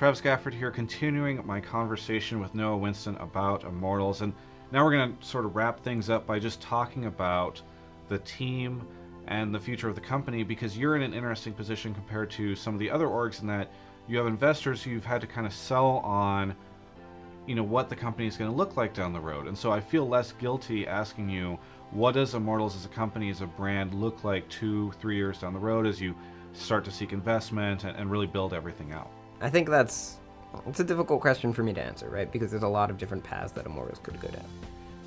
Travis Gafford here, continuing my conversation with Noah Winston about Immortals, and now we're going to sort of wrap things up by just talking about the team and the future of the company, because you're in an interesting position compared to some of the other orgs in that you have investors who you've had to kind of sell on, you know, what the company is going to look like down the road. And so I feel less guilty asking you, what does Immortals as a company, as a brand, look like 2-3 years down the road as you start to seek investment and really build everything out? I think it's a difficult question for me to answer, right? Because there's a lot of different paths that Immortals could go down.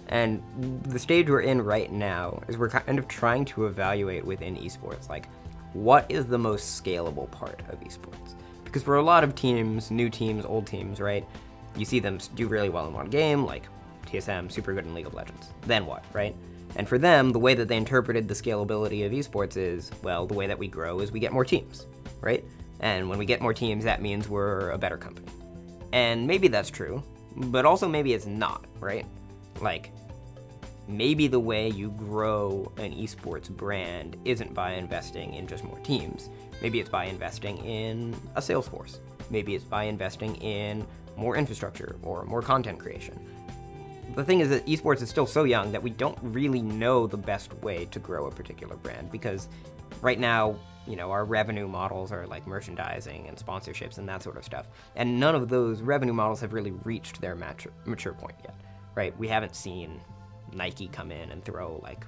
And the stage we're in right now is we're kind of trying to evaluate within esports, like, what is the most scalable part of esports? Because for a lot of teams, new teams, old teams, right, you see them do really well in one game, like TSM, super good in League of Legends. Then what, right? And for them, the way that they interpreted the scalability of esports is, well, the way that we grow is we get more teams, right? And when we get more teams, that means we're a better company. And maybe that's true, but also maybe it's not, right? Like, maybe the way you grow an esports brand isn't by investing in just more teams. Maybe it's by investing in a sales force. Maybe it's by investing in more infrastructure or more content creation. The thing is that esports is still so young that we don't really know the best way to grow a particular brand, because right now, you know, our revenue models are like merchandising and sponsorships and that sort of stuff. And none of those revenue models have really reached their mature point yet, right? We haven't seen Nike come in and throw like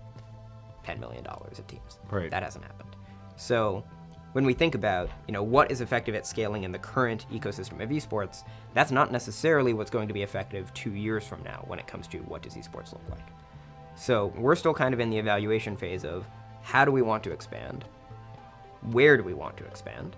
$10 million at teams. Right. That hasn't happened. So when we think about, you know, what is effective at scaling in the current ecosystem of esports, that's not necessarily what's going to be effective 2 years from now when it comes to what does esports look like. So we're still kind of in the evaluation phase of how do we want to expand? Where do we want to expand?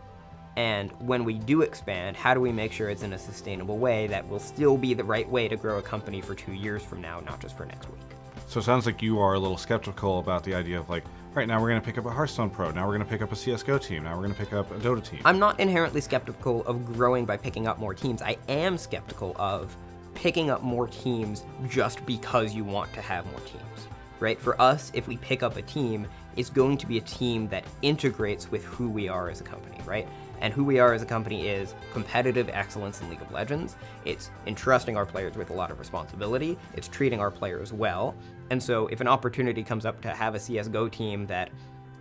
And when we do expand, how do we make sure it's in a sustainable way that will still be the right way to grow a company for 2 years from now, not just for next week? So it sounds like you are a little skeptical about the idea of like, all right, now we're going to pick up a Hearthstone Pro, now we're going to pick up a CSGO team, now we're going to pick up a Dota team. I'm not inherently skeptical of growing by picking up more teams. I am skeptical of picking up more teams just because you want to have more teams, right? For us, if we pick up a team, it's going to be a team that integrates with who we are as a company, right? And who we are as a company is competitive excellence in League of Legends. It's entrusting our players with a lot of responsibility. It's treating our players well. And so if an opportunity comes up to have a CSGO team that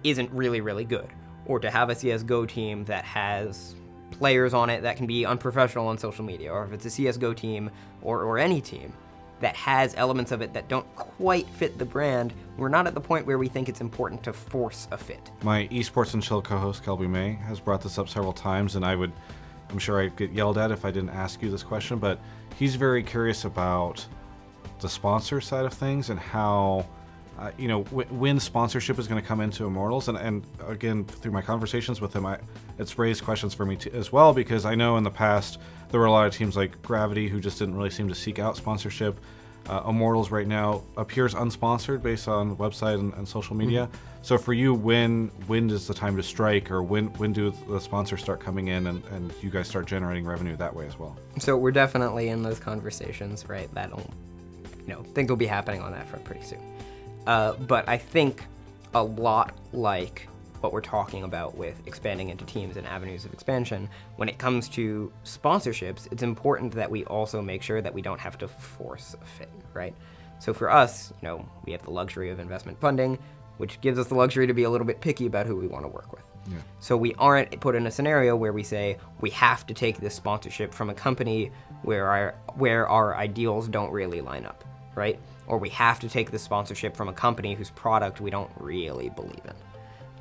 isn't really, really good, or to have a CSGO team that has players on it that can be unprofessional on social media, or if it's a CSGO team or any team that has elements of it that don't quite fit the brand, we're not at the point where we think it's important to force a fit. My eSports and Chill co-host, Kelby May, has brought this up several times, and I'm sure I'd get yelled at if I didn't ask you this question, but he's very curious about the sponsor side of things and how, you know, when sponsorship is going to come into Immortals. And again, through my conversations with him, it's raised questions for me as well, because I know in the past there were a lot of teams like Gravity who just didn't really seem to seek out sponsorship. Immortals right now appears unsponsored based on website and social media. Mm-hmm. So for you, when is the time to strike, or when do the sponsors start coming in and you guys start generating revenue that way as well? So we're definitely in those conversations, right? That'll, you know, things will be happening on that front pretty soon. But I think a lot like what we're talking about with expanding into teams and avenues of expansion, when it comes to sponsorships, it's important that we also make sure that we don't have to force a fit, right? So for us, you know, we have the luxury of investment funding, which gives us the luxury to be a little bit picky about who we want to work with. Yeah. So we aren't put in a scenario where we say we have to take this sponsorship from a company where our ideals don't really line up, right? Or we have to take the sponsorship from a company whose product we don't really believe in.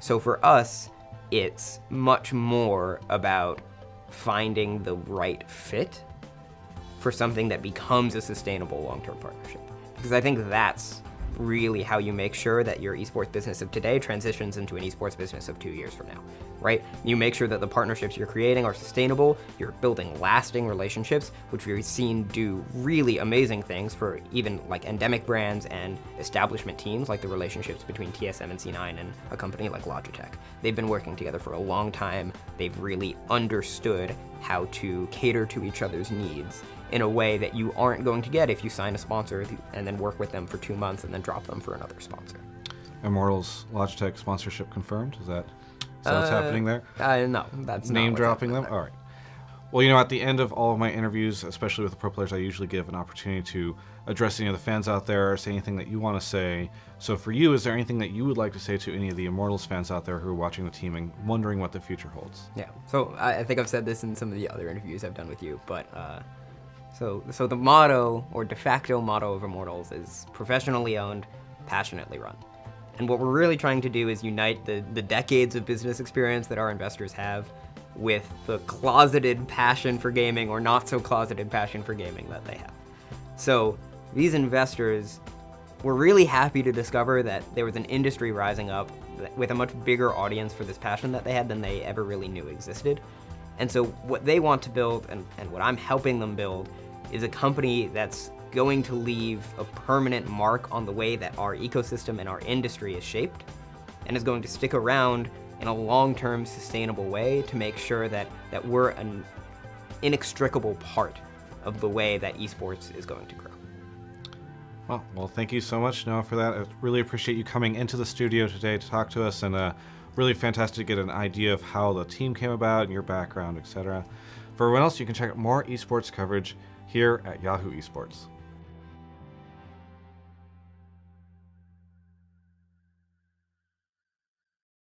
So for us, it's much more about finding the right fit for something that becomes a sustainable long-term partnership. Because I think that's really how you make sure that your esports business of today transitions into an esports business of 2 years from now, right? You make sure that the partnerships you're creating are sustainable, you're building lasting relationships, which we've seen do really amazing things for even like endemic brands and establishment teams, like the relationships between TSM and C9 and a company like Logitech. They've been working together for a long time. They've really understood how to cater to each other's needs in a way that you aren't going to get if you sign a sponsor and then work with them for 2 months and then drop them for another sponsor. Immortals Logitech sponsorship confirmed? Is that what's happening there? No, that's name not dropping them? there. All right. Well, you know, at the end of all of my interviews, especially with the pro players, I usually give an opportunity to address any of the fans out there, or say anything that you want to say. So for you, is there anything that you would like to say to any of the Immortals fans out there who are watching the team and wondering what the future holds? Yeah, so I think I've said this in some of the other interviews I've done with you, but so the motto, or de facto motto of Immortals is professionally owned, passionately run. And what we're really trying to do is unite the decades of business experience that our investors have with the closeted passion for gaming, or not so closeted passion for gaming, that they have. So these investors were really happy to discover that there was an industry rising up with a much bigger audience for this passion that they had than they ever really knew existed. And so what they want to build, and what I'm helping them build, is a company that's going to leave a permanent mark on the way that our ecosystem and our industry is shaped, and is going to stick around in a long-term sustainable way to make sure that we're an inextricable part of the way that esports is going to grow. Well, thank you so much, Noah, for that. I really appreciate you coming into the studio today to talk to us, and really fantastic to get an idea of how the team came about and your background, etc. For everyone else, you can check out more esports coverage here at Yahoo Esports.